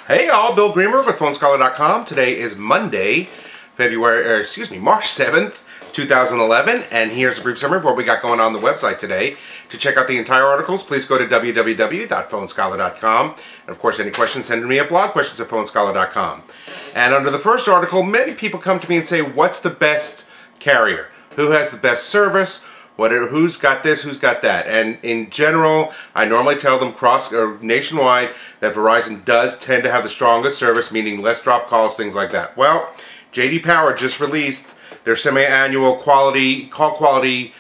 Hey all, Bill Greenberg with PhoneScholar.com. Today is Monday, March 7th, 2011, and here's a brief summary of what we got going on the website today. To check out the entire articles, please go to www.phonescholar.com. And of course, any questions, send me a blog questions at PhoneScholar.com. And under the first article, many people come to me and say, what's the best carrier? Who has the best service? Who's got this, who's got that? And in general, I normally tell them nationwide that Verizon does tend to have the strongest service, meaning less drop calls, things like that. Well, J.D. Power just released their semi-annual call quality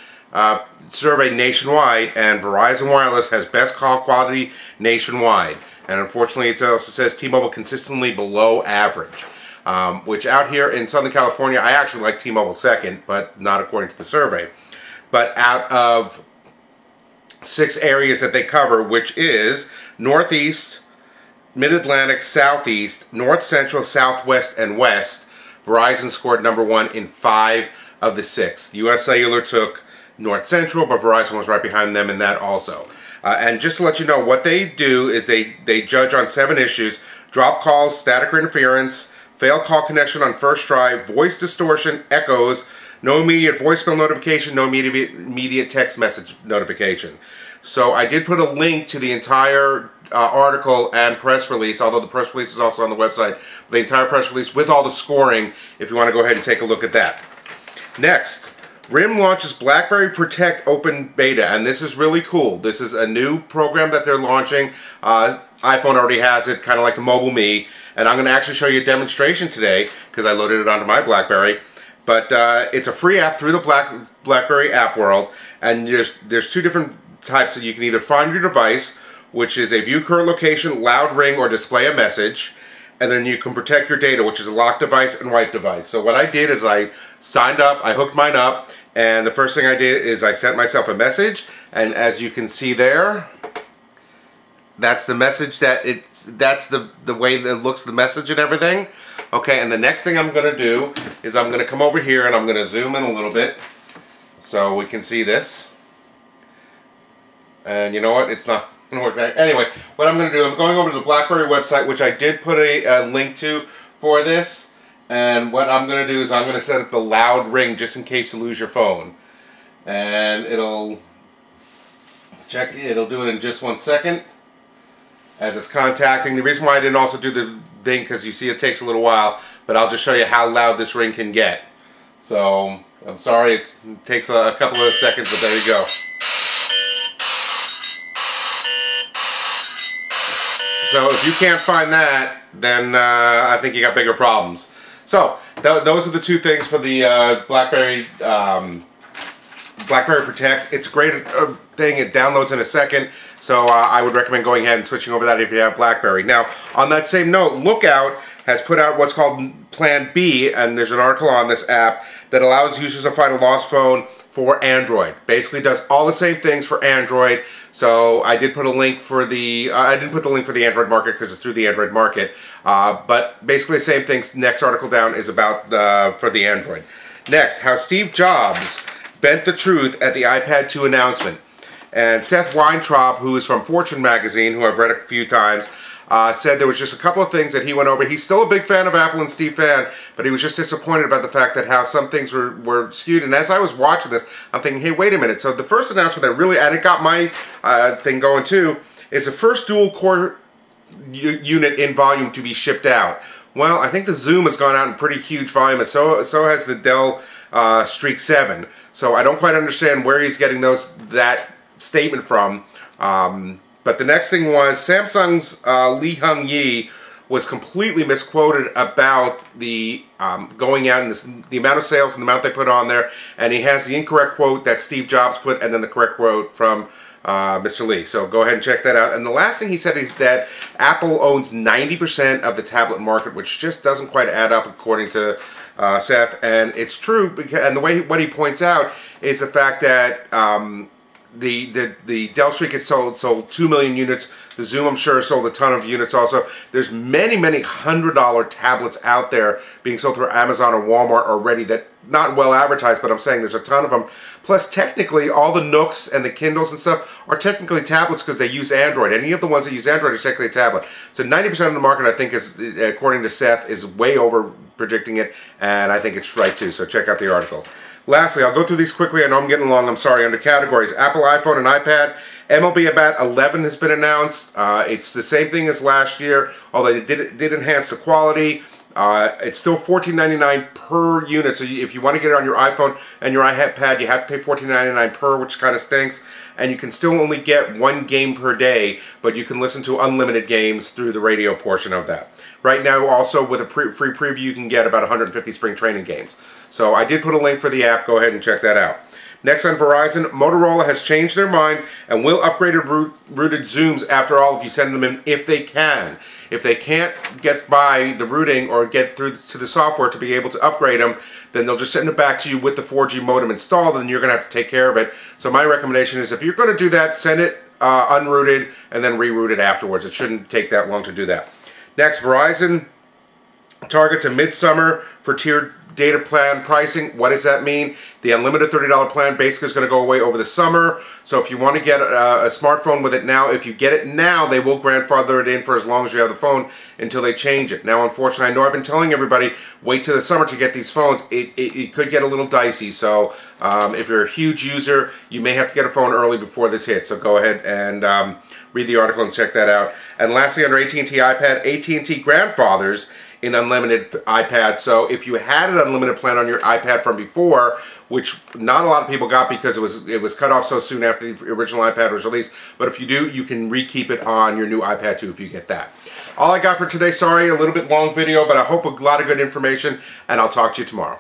survey nationwide, and Verizon Wireless has best call quality nationwide. And unfortunately, it also says T-Mobile consistently below average. Which out here in Southern California, I actually like T-Mobile second, but not according to the survey. But out of 6 areas that they cover, which is Northeast, Mid-Atlantic, Southeast, North Central, Southwest, and West, Verizon scored #1 in 5 of the 6. US Cellular took North Central, but Verizon was right behind them in that also. And just to let you know, what they do is they judge on 7 issues: drop calls, static or interference, failed call connection on first try, voice distortion, echoes, no immediate voicemail notification, no immediate text message notification. So I did put a link to the entire article and press release, although the press release is also on the website. The entire press release with all the scoring, if you want to go ahead and take a look at that. Next, RIM launches Blackberry Protect Open Beta, and this is really cool. This is a new program that they're launching. iPhone already has it, kind of like the Mobile Me, and I'm going to actually show you a demonstration today because I loaded it onto my Blackberry. But it's a free app through the Blackberry app world, and there's 2 different types. So you can either find your device, which is a view current location, loud ring, or display a message, and then you can protect your data, which is a lock device and wipe device. So what I did is I signed up, I hooked mine up, and the first thing I did is I sent myself a message, and as you can see there, that's the message that's the way that it looks, the message and everything. Okay, and the next thing I'm going to do is I'm going to come over here and I'm going to zoom in a little bit so we can see this. And you know what? It's not going to work that. Anyway, what I'm going to do, I'm going over to the Blackberry website, which I did put a link to for this. And what I'm going to do is I'm going to set up the loud ring just in case you lose your phone. And it'll do it in just 1 second as it's contacting. The reason why I didn't also do the thing, because you see it takes a little while, but I'll just show you how loud this ring can get. So I'm sorry it takes a couple of seconds, but there you go. So if you can't find that, then I think you got bigger problems. So those are the 2 things for the Blackberry Protect. It's a great thing. It downloads in a second, so I would recommend going ahead and switching over that if you have Blackberry. Now, on that same note, Lookout has put out what's called Plan B, and there's an article on this app that allows users to find a lost phone for Android. Basically does all the same things for Android. So I did put a link for the, I didn't put the link for the Android market because it's through the Android market. But basically the same things. Next article down is about for the Android. Next, how Steve Jobs bent the truth at the iPad 2 announcement. And Seth Weintraub, who is from Fortune magazine, who I've read a few times, said there was just a couple of things that he went over. He's still a big fan of Apple and Steve fan, but he was just disappointed about the fact that how some things were skewed. And as I was watching this, I'm thinking, hey, wait a minute. So the first announcement that really, and it got my thing going too, is the first dual-core unit in volume to be shipped out. Well, I think the Zoom has gone out in pretty huge volume, and so has the Dell Streak 7. So I don't quite understand where he's getting that statement from. But the next thing was Samsung's Lee Hung Yee was completely misquoted about the going out and the amount of sales and the amount they put on there, and he has the incorrect quote that Steve Jobs put and then the correct quote from Mr. Lee. So go ahead and check that out. And the last thing he said is that Apple owns 90% of the tablet market, which just doesn't quite add up according to Seth. And it's true, because, and the way what he points out is the fact that the Dell Streak has sold 2 million units. The Zoom, I'm sure, sold a ton of units also. There's many $100 tablets out there being sold through Amazon or Walmart already that not well advertised, but I'm saying there's a ton of them. Plus, technically, all the Nooks and the Kindles and stuff are technically tablets because they use Android. Any of the ones that use Android are technically a tablet. So 90% of the market, I think, is, according to Seth, is way over predicting it, and I think it's right too. So check out the article. Lastly, I'll go through these quickly. I know I'm getting long. I'm sorry. Under categories, Apple, iPhone, and iPad. MLB At Bat 11 has been announced. It's the same thing as last year, although it did enhance the quality. It's still $14.99 per unit, so if you want to get it on your iPhone and your iPad, you have to pay $14.99 per, which kind of stinks. And you can still only get 1 game per day, but you can listen to unlimited games through the radio portion of that. Right now, also, with a free preview, you can get about 150 spring training games. So I did put a link for the app. Go ahead and check that out. Next on Verizon, Motorola has changed their mind and will upgrade rooted Zooms after all if you send them in, if they can. If they can't get by the routing or get through to the software to be able to upgrade them, then they'll just send it back to you with the 4G modem installed, and you're going to have to take care of it. So my recommendation is if you're going to do that, send it unrooted and then reroute it afterwards. It shouldn't take that long to do that. Next, Verizon targets a midsummer for tiered data plan pricing. What does that mean? The unlimited $30 plan basically is going to go away over the summer. So if you want to get a smartphone with it now, if you get it now, they will grandfather it in for as long as you have the phone until they change it. Now, unfortunately, I know I've been telling everybody, wait till the summer to get these phones. It could get a little dicey. So if you're a huge user, you may have to get a phone early before this hits. So go ahead and read the article and check that out. And lastly, under AT&T iPad, AT&T grandfathers in unlimited iPad. So if you had an unlimited plan on your iPad from before, which not a lot of people got because it was cut off so soon after the original iPad was released, but if you do, you can re-keep it on your new iPad too if you get that. All I got for today. Sorry, a little bit long video, but I hope a lot of good information, and I'll talk to you tomorrow.